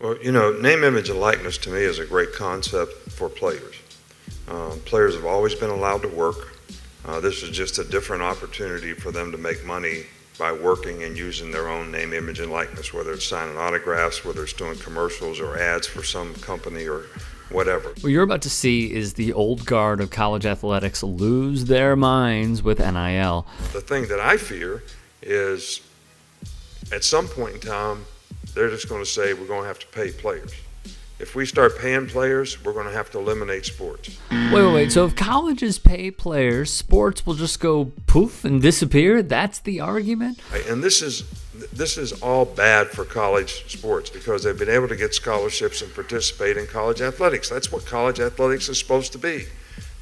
Well, name, image, and likeness to me is a great concept for players. Players have always been allowed to work. This is just a different opportunity for them to make money by working and using their own name, image, and likeness, whether it's signing autographs, whether it's doing commercials or ads for some company or whatever. What you're about to see is the old guard of college athletics lose their minds with NIL. The thing that I fear is at some point in time, they're just going to say we're going to have to pay players. If we start paying players, we're going to have to eliminate sports. Wait. So if colleges pay players, sports will just go poof and disappear? That's the argument? And this is all bad for college sports because they've been able to get scholarships and participate in college athletics. That's what college athletics is supposed to be.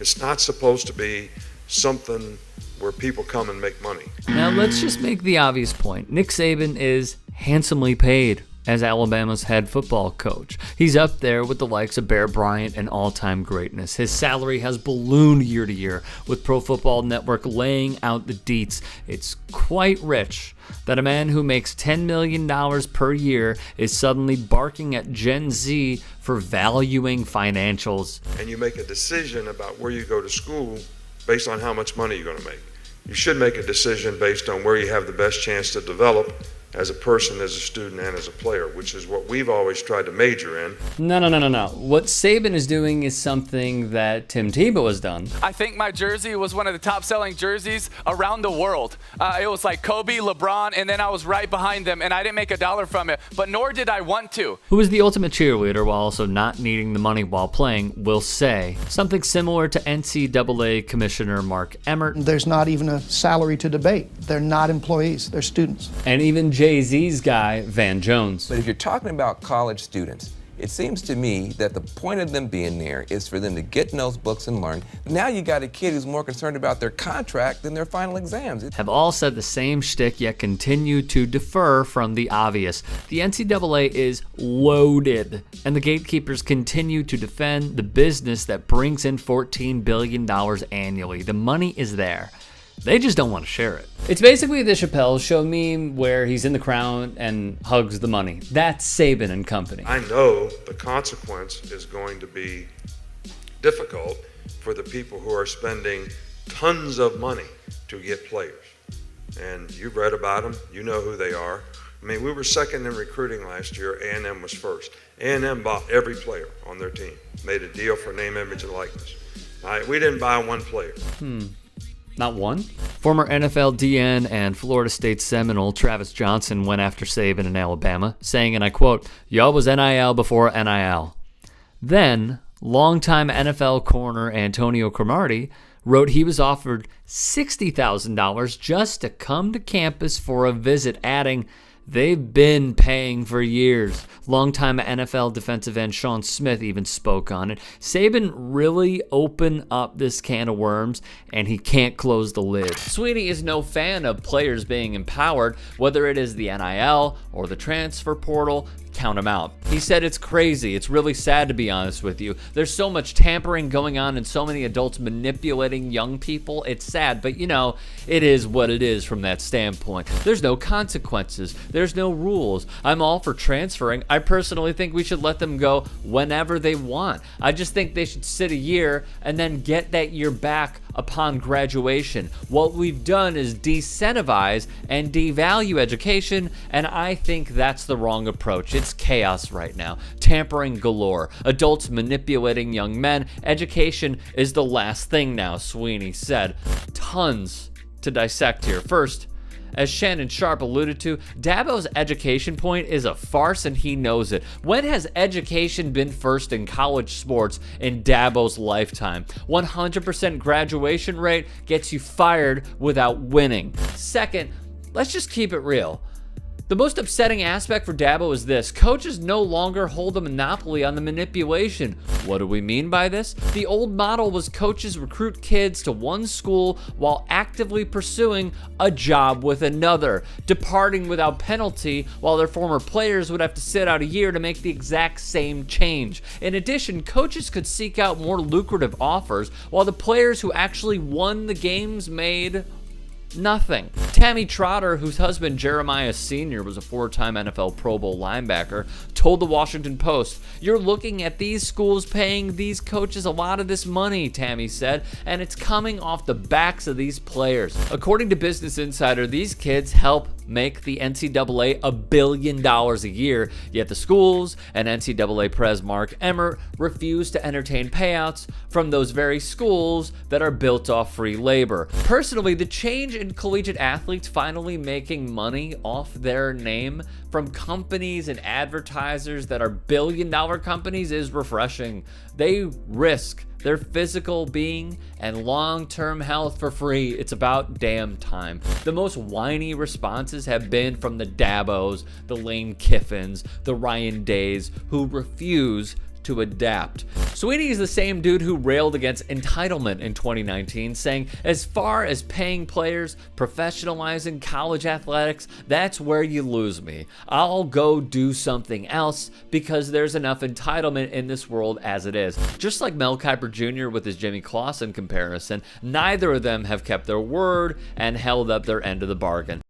It's not supposed to be something where people come and make money. Now let's just make the obvious point. Nick Saban is handsomely paid as Alabama's head football coach. He's up there with the likes of Bear Bryant and all-time greatness. His salary has ballooned year to year, with Pro Football Network laying out the deets. It's quite rich that a man who makes $10 million per year is suddenly barking at Gen Z for valuing financials. And you make a decision about where you go to school based on how much money you're going to make. You should make a decision based on where you have the best chance to develop as a person, as a student, and as a player, which is what we've always tried to major in. No. What Saban is doing is something that Tim Tebow has done. I think my jersey was one of the top-selling jerseys around the world. It was like Kobe, LeBron, and then I was right behind them, and I didn't make a dollar from it, but nor did I want to. Who is the ultimate cheerleader while also not needing the money while playing will say something similar to NCAA Commissioner Mark Emmert. There's not even a salary to debate. They're not employees, they're students. And even Jay-Z's guy, Van Jones. But if you're talking about college students, it seems to me that the point of them being there is for them to get in those books and learn. Now you got a kid who's more concerned about their contract than their final exams. Have all said the same shtick, yet continue to defer from the obvious. The NCAA is loaded, and the gatekeepers continue to defend the business that brings in $14 billion annually. The money is there. They just don't want to share it. It's basically the Chappelle Show meme where he's in the crowd and hugs the money. That's Saban and company. I know the consequence is going to be difficult for the people who are spending tons of money to get players. And you've read about them. You know who they are. I mean, we were second in recruiting last year. A&M was first. A&M bought every player on their team, made a deal for name, image, and likeness. We didn't buy one player. Not one? Former NFL DN and Florida State Seminole Travis Johnson went after Saban in Alabama, saying, and I quote, "Y'all was NIL before NIL." Then, longtime NFL corner Antonio Cromartie wrote he was offered $60,000 just to come to campus for a visit, adding, "They've been paying for years." Longtime NFL defensive end Sean Smith even spoke on it. Saban really opened up this can of worms, and he can't close the lid. Swinney is no fan of players being empowered, whether it is the NIL or the transfer portal. Count him out. He said it's crazy. It's really sad, to be honest with you. There's so much tampering going on and so many adults manipulating young people. It's sad, but it is what it is from that standpoint. There's no consequences. There's no rules. I'm all for transferring. I personally think we should let them go whenever they want. I just think they should sit a year and then get that year back upon graduation. What we've done is decentivize and devalue education, and I think that's the wrong approach. It's chaos right now. Tampering galore. Adults manipulating young men. Education is the last thing now, Swinney said. Tons to dissect here. First, as Shannon Sharp alluded to, Dabo's education point is a farce, and he knows it. When has education been first in college sports in Dabo's lifetime? 100% graduation rate gets you fired without winning. Second, let's just keep it real. The most upsetting aspect for Dabo is this: coaches no longer hold a monopoly on the manipulation. What do we mean by this? The old model was coaches recruit kids to one school while actively pursuing a job with another, departing without penalty, while their former players would have to sit out a year to make the exact same change. In addition, coaches could seek out more lucrative offers, while the players who actually won the games made Nothing. Tammy Trotter, whose husband Jeremiah Sr. was a 4-time NFL Pro Bowl linebacker, told the Washington Post, "You're looking at these schools paying these coaches a lot of this money," Tammy said, "and it's coming off the backs of these players." According to Business Insider, these kids help make the NCAA $1 billion a year, yet the schools and NCAA Pres Mark Emmert refuse to entertain payouts from those very schools that are built off free labor. Personally, the change in collegiate athletes finally making money off their name from companies and advertisers that are billion-dollar companies is refreshing. They risk their physical being and long-term health for free. It's about damn time. The most whiny responses have been from the Dabos, the Lane Kiffins, the Ryan Days, who refuse to adapt. Swinney is the same dude who railed against entitlement in 2019, saying, "As far as paying players, professionalizing college athletics, that's where you lose me. I'll go do something else because there's enough entitlement in this world as it is." Just like Mel Kiper Jr. with his Jimmy Clausen comparison, neither of them have kept their word and held up their end of the bargain.